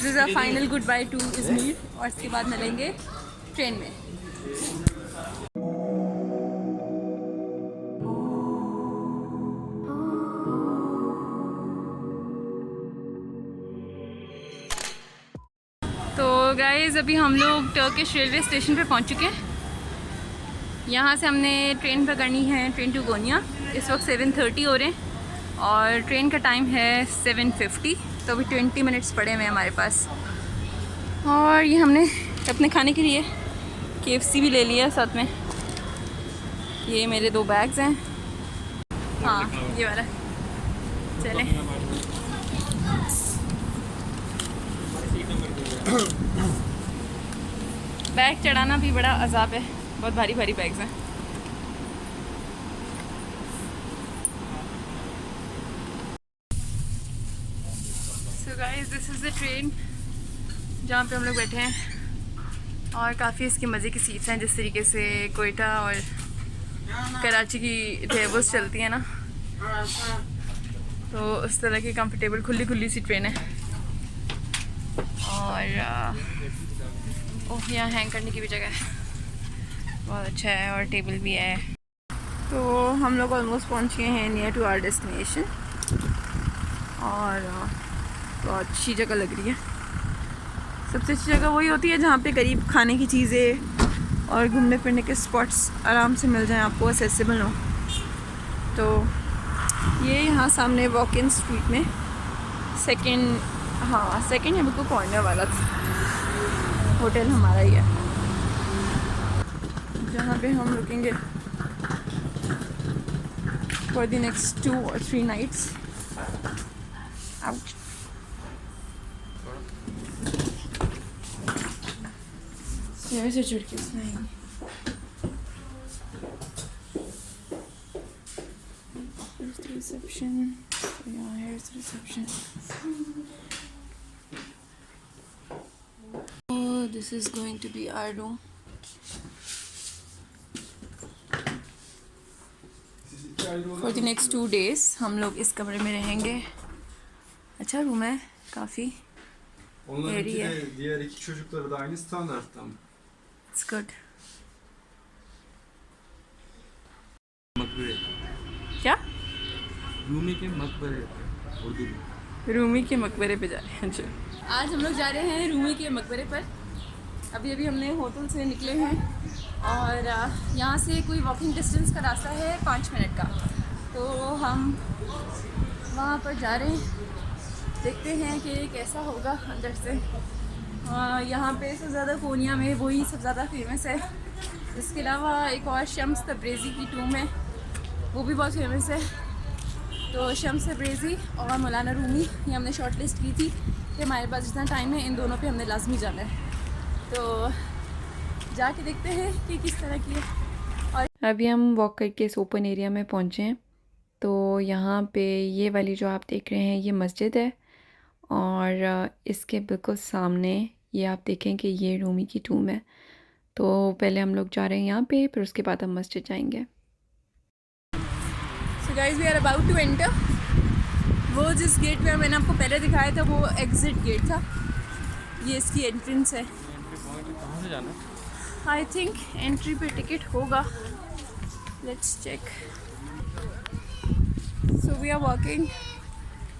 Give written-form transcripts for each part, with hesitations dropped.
This is a final goodbye to Izmir और इसके बाद मिलेंगे ट्रेन में। तो गाइज़ अभी हम लोग टर्किश रेलवे स्टेशन पे पहुंच चुके हैं। यहाँ से हमने ट्रेन पकड़नी है, ट्रेन टू कोन्या। इस वक्त 7:30 हो रहे हैं और ट्रेन का टाइम है 7:50। तो अभी 20 मिनट्स पड़े हुए हैं हमारे पास। और ये हमने अपने खाने के लिए KFC भी ले लिया है साथ में। ये मेरे 2 बैग्स हैं। हाँ ये वाला। चले बैग चढ़ाना भी बड़ा अजाब है, बहुत भारी भारी बैग्स हैं। So guys this is the train जहाँ पे हम लोग बैठे हैं और काफ़ी इसकी मज़े की सीट्स हैं। जिस तरीके से कोयटा और कराची की टेबल्स चलती हैं ना, तो उस तरह की कंफर्टेबल खुली खुली सी ट्रेन है। और ओह यहाँ हैंग करने की भी जगह है, बहुत अच्छा है और टेबल भी है। तो हम लोग ऑलमोस्ट पहुँच गए हैं नियर टू आवर डेस्टिनेशन और बहुत अच्छी जगह लग रही है। सबसे अच्छी जगह वही होती है जहाँ पे करीब खाने की चीज़ें और घूमने फिरने के स्पॉट्स आराम से मिल जाएं, आपको असेसिबल हो। तो ये यहाँ सामने वॉक इन स्ट्रीट में सेकंड है बिल्कुल कॉर्नर वाला होटल हमारा ही है, जहाँ पे हम रुकेंगे for the next 2 or 3 nights। Out. वैसे चुटकी सुनाएंगे। Here's the reception. So yeah, here's the reception. Oh, this is going to be our room. For the next 2 days हम लोग इस कमरे में रहेंगे। अच्छा रूम है काफ़ी। Onlarınki de diğer 2 çocukları da aynı standartta mı? It's good. मकबरे क्या? रूमी के मकबरे उर्दू में। रूमी के मकबरे पे जा रहे हैं। अच्छा आज हम लोग जा रहे हैं रूमी के मकबरे पर। अभी हमने होटल से निकले हैं और यहाँ से कोई वॉकिंग डिस्टेंस का रास्ता है 5 मिनट का। तो हम वहाँ पर जा रहे हैं, देखते हैं कि कैसा होगा अंदर से। यहाँ पे सबसे ज़्यादा कोनिया में वही सबसे ज़्यादा फेमस है। इसके अलावा एक और शम्स तब्रेज़ी की टूम है, वो भी बहुत फेमस है। तो शम्स तब्रेज़ी और मौलाना रूमी ये हमने शॉर्ट लिस्ट की थी कि हमारे पास जितना टाइम है इन दोनों पे हमने लाजमी जाना है। तो जाके देखते हैं कि किस तरह की है। और अभी हम वॉक करके इस ओपन एरिया में पहुँचे हैं। तो यहाँ पे ये वाली जो आप देख रहे हैं ये मस्जिद है और इसके बिल्कुल सामने ये आप देखें कि ये रूमी की टूम है। तो पहले हम लोग जा रहे हैं यहाँ पे, फिर उसके बाद हम मस्जिद जाएंगे। So guys we are about to enter. वो जिस गेट पे मैंने आपको पहले दिखाया था वो एग्ज़िट गेट था, ये इसकी एंट्रेंस है। कहाँ से जाना? आई थिंक एंट्री पे टिकट होगा, let's check. So we are walking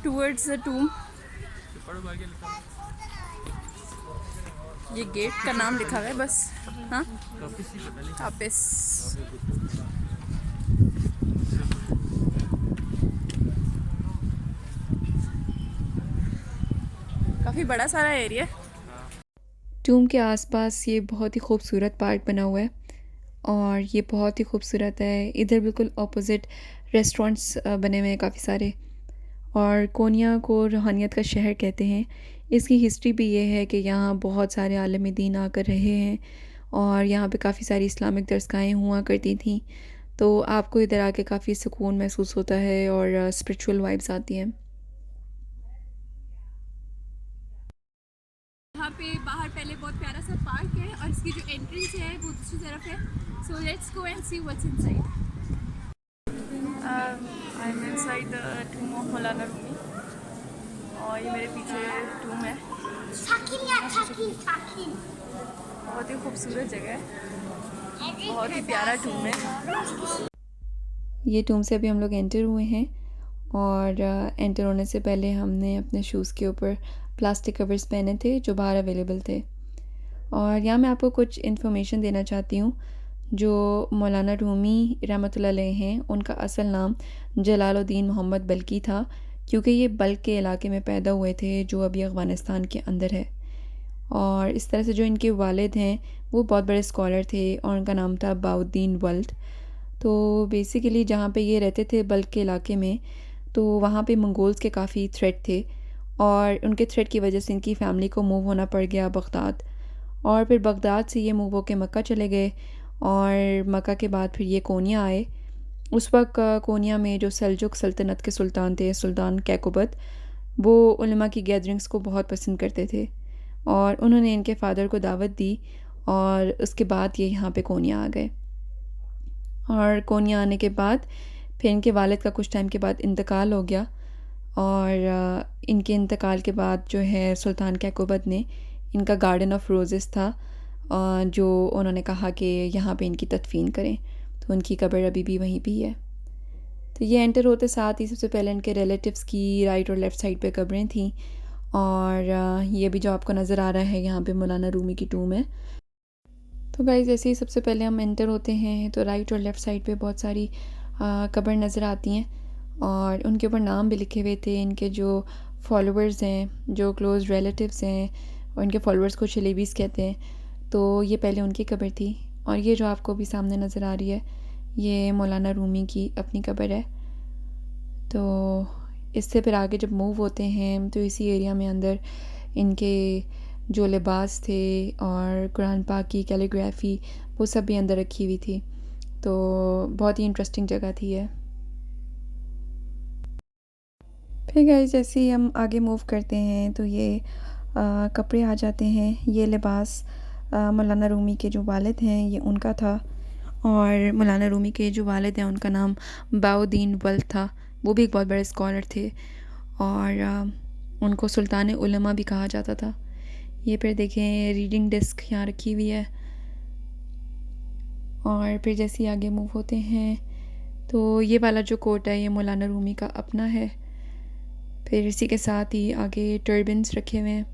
towards the tomb. ये गेट का नाम लिखा हुआ है बस। हाँ हाफिस। काफ़ी बड़ा सारा एरिया। टूम के आसपास ये बहुत ही खूबसूरत पार्क बना हुआ है और ये बहुत ही खूबसूरत है। इधर बिल्कुल ऑपोजिट रेस्टोरेंट्स बने हुए हैं काफ़ी सारे। और कोनिया को रूहानियत का शहर कहते हैं। इसकी हिस्ट्री भी ये है कि यहाँ बहुत सारे आलम दीन आकर रहे हैं और यहाँ पे काफ़ी सारी इस्लामिक दरसगाहें हुआ करती थी। तो आपको इधर आके काफ़ी सुकून महसूस होता है और स्पिरिचुअल वाइब्स आती हैं। यहाँ पे बाहर पहले बहुत प्यारा सा पार्क है और इसकी जो एंट्रेंस है वो दूसरी तरफ है। So let's go and see what's inside. I am inside the टूम of मौलाना रूमी और ये मेरे पीछे टूम है। बहुत ही खूबसूरत जगह है, बहुत ही प्यारा टूम है। ये टूम से अभी हम लोग एंटर हुए हैं और एंटर होने से पहले हमने अपने शूज़ के ऊपर प्लास्टिक कवर्स पहने थे जो बाहर अवेलेबल थे। और यहाँ मैं आपको कुछ इन्फॉर्मेशन देना चाहती हूँ। जो मौलाना रूमी रहमतुल्लाह अलैह हैं, उनका असल नाम जलालुद्दीन मोहम्मद बल्की था, क्योंकि ये बल्क के इलाके में पैदा हुए थे जो अभी अफ़गानिस्तान के अंदर है। और इस तरह से जो इनके वालिद हैं वो बहुत बड़े स्कॉलर थे और उनका नाम था बाउद्दीन वल्द। तो बेसिकली जहाँ पे ये रहते थे बल्क के इलाके में, तो वहाँ पे मंगोल्स के काफ़ी थ्रेट थे और उनके थ्रेट की वजह से इनकी फ़ैमिली को मूव होना पड़ गया बगदाद। और फिर बगदाद से ये मूव होकर मक्का चले गए और मक्का के बाद फिर ये कोनिया आए। उस वक्त कोनिया में जो सल्जुक सल्तनत के सुल्तान थे, सुल्तान कैकुबत, वो उलमा की गैदरिंग्स को बहुत पसंद करते थे और उन्होंने इनके फ़ादर को दावत दी और उसके बाद ये यहाँ पे कोनिया आ गए। और कोनिया आने के बाद फिर इनके वालिद का कुछ टाइम के बाद इंतकाल हो गया और इनके इंतकाल के बाद जो है सुल्तान कैकुबत ने इनका गार्डन ऑफ रोज़ेस था जो उन्होंने कहा कि यहाँ पे इनकी तदफीन करें, तो उनकी कब्र अभी भी वहीं पे है। तो ये एंटर होते साथ ही सबसे पहले इनके रिलेटिव्स की राइट और लेफ़्ट साइड पे कब्रें थीं और ये भी जो आपको नज़र आ रहा है यहाँ पे मौलाना रूमी की टूम है। तो गाइस जैसे ही सबसे पहले हम एंटर होते हैं तो राइट और लेफ़्ट साइड पे बहुत सारी कब्र नज़र आती हैं और उनके ऊपर नाम भी लिखे हुए थे। इनके जो फॉलोअर्स हैं, जो क्लोज़ रिलेटिव्स हैं, और इनके फॉलोअर्स को शलीबीज़ कहते हैं, तो ये पहले उनकी कब्र थी। और ये जो आपको भी सामने नज़र आ रही है ये मौलाना रूमी की अपनी कब्र है। तो इससे फिर आगे जब मूव होते हैं तो इसी एरिया में अंदर इनके जो लिबास थे और कुरान पाक की कैलीग्राफी वो सब भी अंदर रखी हुई थी। तो बहुत ही इंटरेस्टिंग जगह थी ये। फिर गाइस जैसे ही हम आगे मूव करते हैं तो ये कपड़े आ जाते हैं। ये लिबास मौलाना रूमी के जो वालिद हैं ये उनका था और मौलाना रूमी के जो वालिद हैं उनका नाम बाउद्दीन वल्द था। वो भी एक बहुत बड़े स्कॉलर थे और उनको सुल्तान उलमा भी कहा जाता था। ये फिर देखें रीडिंग डेस्क यहाँ रखी हुई है। और फिर जैसे ही आगे मूव होते हैं तो ये वाला जो कोट है ये मौलाना रूमी का अपना है। फिर इसी के साथ ही आगे टर्बन्स रखे हुए हैं।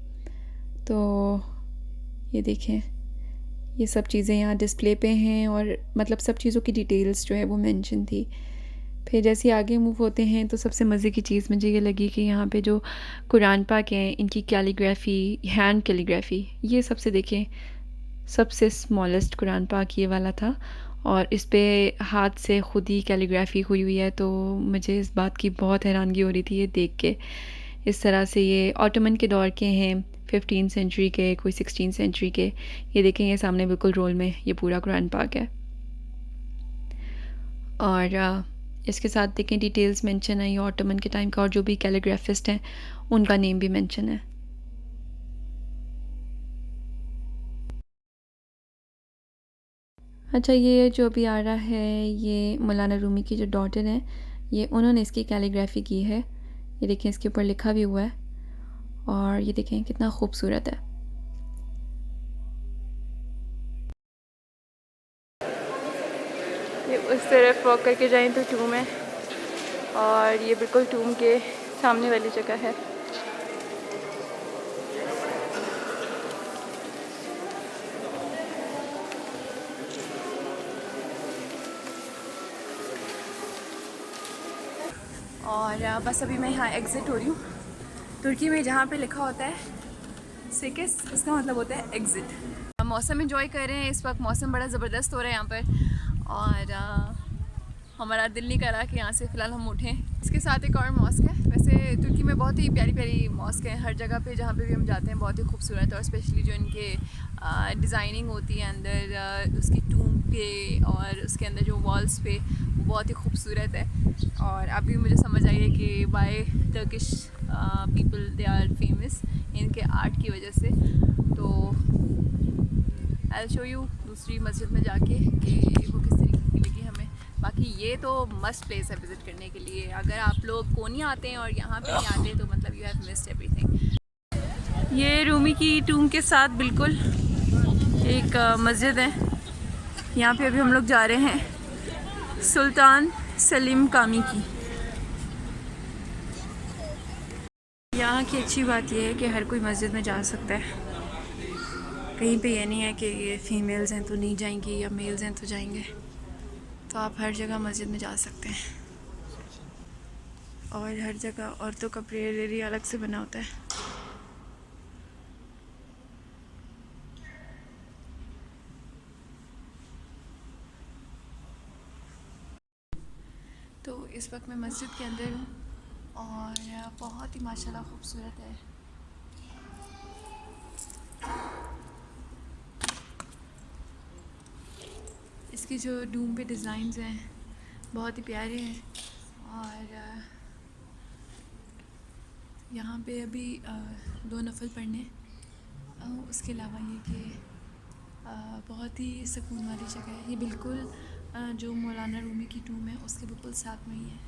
तो ये देखें ये सब चीज़ें यहाँ डिस्प्ले पे हैं और मतलब सब चीज़ों की डिटेल्स जो है वो मेंशन थी। फिर जैसे आगे मूव होते हैं तो सबसे मज़े की चीज़ मुझे ये लगी कि यहाँ पे जो कुरान पाक हैं इनकी कैलीग्राफी, हैंड कैलीग्राफी, ये सबसे देखें सबसे स्मॉलेस्ट कुरान पाक ये वाला था और इस पे हाथ से ख़ुद ही कैलीग्राफी हुई हुई है। तो मुझे इस बात की बहुत हैरानगी हो रही थी ये देख के। इस तरह से ये ऑटोमन के दौर के हैं, 15 सेंचुरी के, कोई 16 सेंचुरी के। ये देखें ये सामने बिल्कुल रोल में ये पूरा कुरान पाक है और इसके साथ देखें डिटेल्स मेंशन है ये ऑटोमन के टाइम का और जो भी कैलीग्राफिस्ट हैं उनका नेम भी मेंशन है। अच्छा ये जो अभी आ रहा है ये मौलाना रूमी की जो डॉटर हैं ये उन्होंने इसकी कैलीग्राफी की है। ये देखें इसके ऊपर लिखा भी हुआ है और ये देखें कितना खूबसूरत है। ये उस तरफ वॉक करके जाएं तो टूम है और ये बिल्कुल टूम के सामने वाली जगह है। और बस अभी मैं यहाँ एग्ज़िट हो रही हूँ। तुर्की में जहाँ पे लिखा होता है सिकिस, इसका मतलब होता है एग्ज़िट। मौसम एंजॉय कर रहे हैं इस वक्त, मौसम बड़ा ज़बरदस्त हो रहा है यहाँ पर और हमारा दिल नहीं करा कि यहाँ से फ़िलहाल हम उठें। इसके साथ एक और मॉस्क है। वैसे तुर्की में बहुत ही प्यारी प्यारी मॉस्क हैं हर जगह पे, जहाँ पे भी हम जाते हैं बहुत ही खूबसूरत और स्पेशली जो इनके डिज़ाइनिंग होती है अंदर उसकी टूम पे और उसके अंदर जो वॉल्स पे वो बहुत ही खूबसूरत है। और अभी मुझे समझ आई है कि why Turkish people they are famous इनके आर्ट की वजह से। तो आई विल शो यू दूसरी मस्जिद में जाके कि वो किस तरीके की लगी हमें। बाकी ये तो मस्ट प्लेस है विज़िट करने के लिए। अगर आप लोग कोनिया आते हैं और यहाँ पे नहीं आते तो मतलब यू हैव मिस्ड एवरीथिंग। ये रूमी की टूम के साथ बिल्कुल एक मस्जिद है। यहाँ पे अभी हम लोग जा रहे हैं सुल्तान सलीम कामी की। यहाँ की अच्छी बात यह है कि हर कोई मस्जिद में जा सकता है। कहीं पे ये नहीं है कि ये फीमेल्स हैं तो नहीं जाएंगी या मेल्स हैं तो जाएंगे। तो आप हर जगह मस्जिद में जा सकते हैं और हर जगह औरतों का प्रेयर एरिया अलग से बना होता है। तो इस वक्त मैं मस्जिद के अंदर हूँ और बहुत ही माशाल्लाह खूबसूरत है। इसकी जो डूम पे डिज़ाइंस हैं बहुत ही प्यारे हैं। और यहाँ पे अभी 2 नफल पढ़ने, उसके अलावा ये कि बहुत ही सुकून वाली जगह है। ये बिल्कुल जो मौलाना रूमी की टूम है उसके बिल्कुल साथ में ही है।